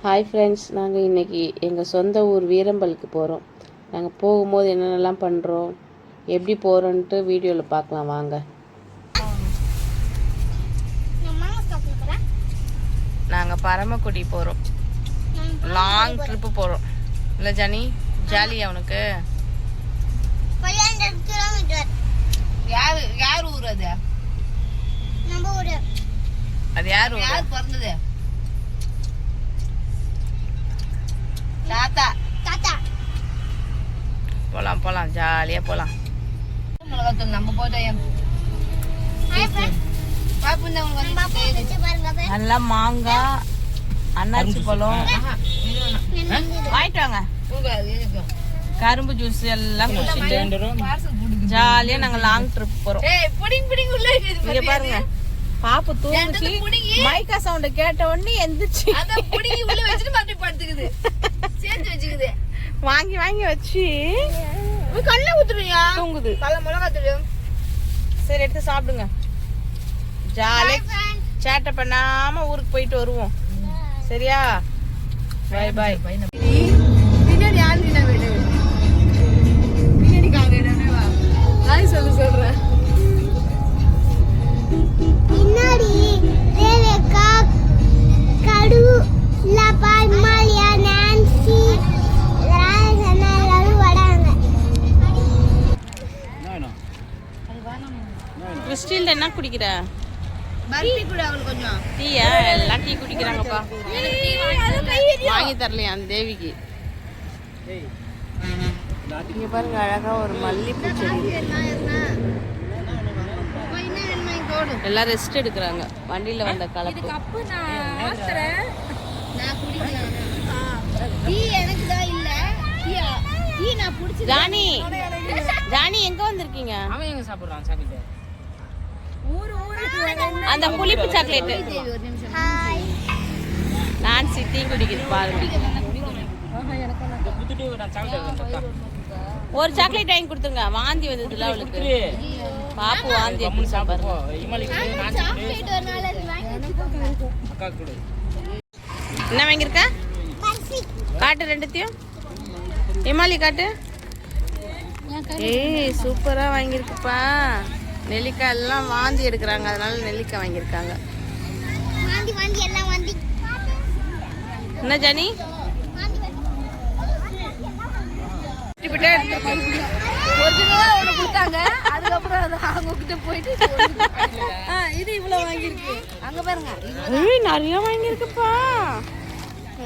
Hi friends, நாங்கள் இன்றைக்கி எங்கள் சொந்த ஊர் வீரம்பலுக்கு போகிறோம். நாங்கள் போகும்போது என்னென்னலாம் பண்ணுறோம், எப்படி போகிறோன்ட்டு வீடியோவில் பார்க்கலாம் வாங்க. நாங்கள் பரமக்குடி போகிறோம். லாங் ட்ரிப்பு போகிறோம் இல்லை ஜானி? ஜாலியா உனக்கு? யார் ஊர் அது? அது யார் ஊர்? யார் பிறந்தது? தாத்தா. போலாம் போலாம், ஜாலியா போலாம். மிளகாத்தூள் நம்ம போட்டோம். நல்லா மாங்காய், அன்னாச்சி பழம் வாங்கிட்டு வாங்க. கரும்பு ஜூஸ் எல்லாம் குடிச்சிட்டு ஜாலியா நாங்க லாங் ட்ரிப் போறோம். இங்க பாருங்க, பாப்பு தூங்குச்சு. மைக்கா சவுண்ட் கேட்ட உடனே எந்திரிச்சு வாங்கி வாங்கி வச்சு கல்ல ஊத்துறியா? தூங்குது. கல்ல மிளகா தூள். சரி, எடுத்து சாப்பிடுங்க. ஜாலியா சேட்டை பண்ணாம ஊருக்கு போயிட்டு வருவோம். சரியா? பாய் பாய். பின்னாடி ஆண்டினா வீடு, பின்னாடி காங்க நாய் சொல்றேன். பின்னாடி ரேவேகா, கடு, லபா, மாலியா, நான்சி, ராஜனா எல்லாரும் வராங்க. கிறிஸ்டில் என்ன குடிக்கிற? பர்பி குடி. அவங்களுக்கு கொஞ்சம் டீயா? எல்லாம் டீ குடிக்கிறாங்கப்பா. வாங்கி தரலையா அந்த தேவிக்கு? இங்க பாருங்க, அழகா ஒரு மல்லிப்பூ செடி. எல்லாம் ரெஸ்ட் எடுக்கிறாங்க வண்டியில வந்த கலப்பு. ஜானி, ஜானி எங்க வந்திருக்கீங்க? அவன் எங்க சாப்பிடுறான் சாக்லேட்? அந்த புளிப்பு சாக்லேட். நான் சிட்டி குடிக்குது பாருங்க. ஒரு சாக்லேட் வாங்கி கொடுத்துருங்க. வாந்தி வந்ததுல அவளுக்கு. பாப்பு வாந்தி எப்படி சாப்பிடுறோம். என்ன வாங்கியிருக்க? காட்டு ரெண்டுத்தையும். இமாலி காட்டு. ஏய், சூப்பரா வாங்கியிருக்குப்பா. நெல்லிக்காய் எல்லாம் வாந்தி எடுக்கிறாங்க, அதனால நெல்லிக்காய் வாங்கியிருக்காங்க. என்ன ஜானி? இது இவ்வளவு வாங்கிருக்கு. அங்க பாருங்க, நிறைய வாங்கிருக்குப்பா.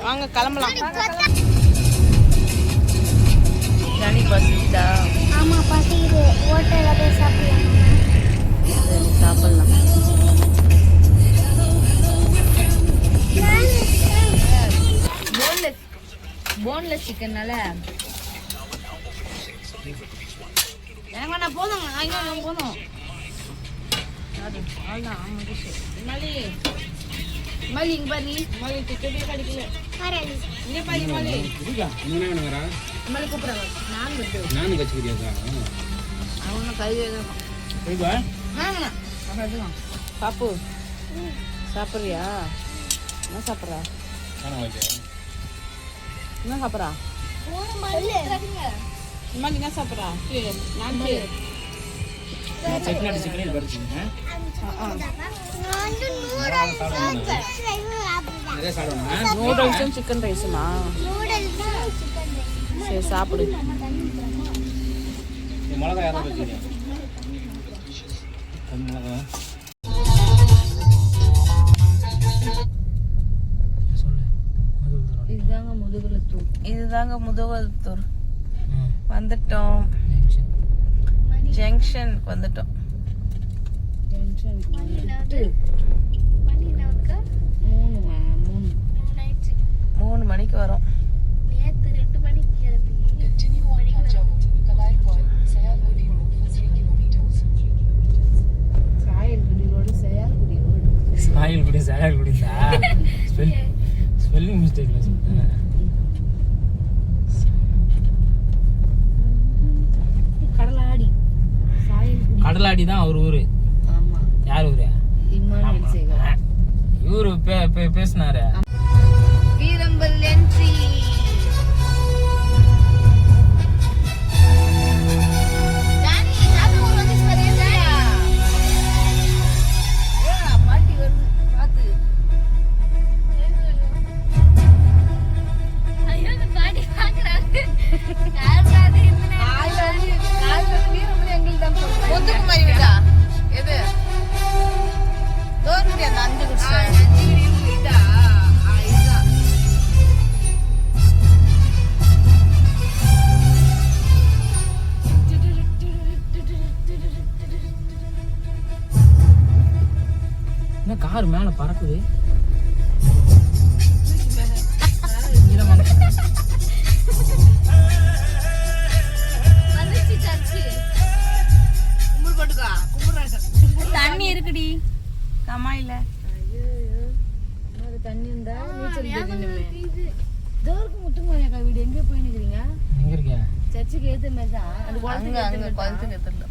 வாங்க கிளம்பலாம். ஜானி பசிக்குதா? ஆமா பசிக்குது. ஹோட்டல்ல போய் சாப்பிடலாம். சாப்பிடலாம். போன்லெஸ் சிக்கன்னால எனக்கு போதும். போதும். மல்லி இங்க பாரு. மல்லி டிக்கெட்டே கிடைக்கல. இங்க பாரு மல்லி. மல்லி கூப்பிடுறாங்க. நான் வச்சுக்கிறியா? அவன கை வைங்க. பாப்பு சாப்பிட்றியா? என்ன சாப்பிட்றா? என்ன சாப்பிட்றா? இம்மாலி என்ன சாப்பிட்றா? நூடுல்ஸும் சிக்கன் ரைஸுமா? சரி சாப்பிடு. இதுதாங்க முதுகுளத்தூர். வந்துட்டோம். ஜங்ஷனுக்கு வந்துட்டோம். 3 மணிக்கு வரோம். சாயல்குடி ஸ்பெல்லிங் மிஸ்டேக்ல சொல்றேன். கடலாடி தான் அவர் ஊரு. யார் ஊரு? இவரு பேசினாரு. வீரம்பல் என்ன பறக்குது? தண்ணி இருக்குடி கமாயில. தண்ணி இருந்தா நீச்சல் தோருக்கு முத்துமாரியாக்கா வீடு எங்க போய் நிக்கிறீங்க? எங்க இருக்க? சர்ச்சுக்கு ஏத்த மாதிரி தான். அது குளத்துக்கு எதிரில.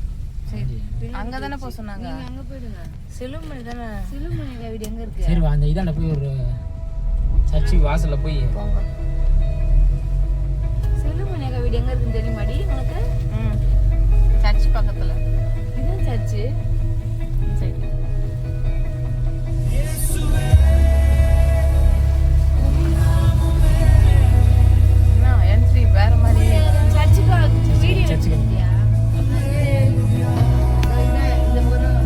சரி அங்கதானே போக சொன்னாங்க. நீங்க அங்க போயிடுங்க. சிலுமணி தானே. சிலுமணியாக்கா வீடு எங்க இருக்கு? சரி வா, அந்த இதாண்ட போய் ஒரு சர்ச்சுக்கு வாசல்ல போய் போங்க. சிலுமணியாக்கா வீடு எங்க இருக்குன்னு தெரியுமாடி உனக்கு? சர்ச் பக்கத்துல. இதுதான் சர்ச்சு. சரி. என்ன என்ட்ரி வேற மாதிரி. சர்ச்சுக்கு வீடியோ சர்ச்சுக்கு. எடுத்தியா? இந்த போறோம்.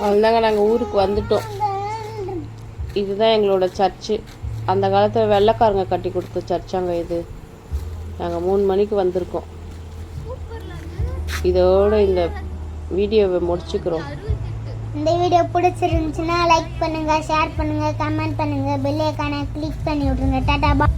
அவ்வளோதாங்க, நாங்கள் ஊருக்கு வந்துட்டோம். இதுதான் எங்களோட சர்ச்சு. அந்த காலத்தில் வெள்ளைக்காரங்க கட்டி கொடுத்த சர்ச்சாங்க இது. நாங்கள் 3 மணிக்கு வந்திருக்கோம். இதோட இந்த வீடியோவை முடிச்சுக்கிறோம். இந்த வீடியோ பிடிச்சிருந்துச்சுன்னா லைக் பண்ணுங்க, ஷேர் பண்ணுங்க, கமெண்ட் பண்ணுங்க, பெல் ஐகானை கிளிக் பண்ணி விட்ருங்க. டாடா.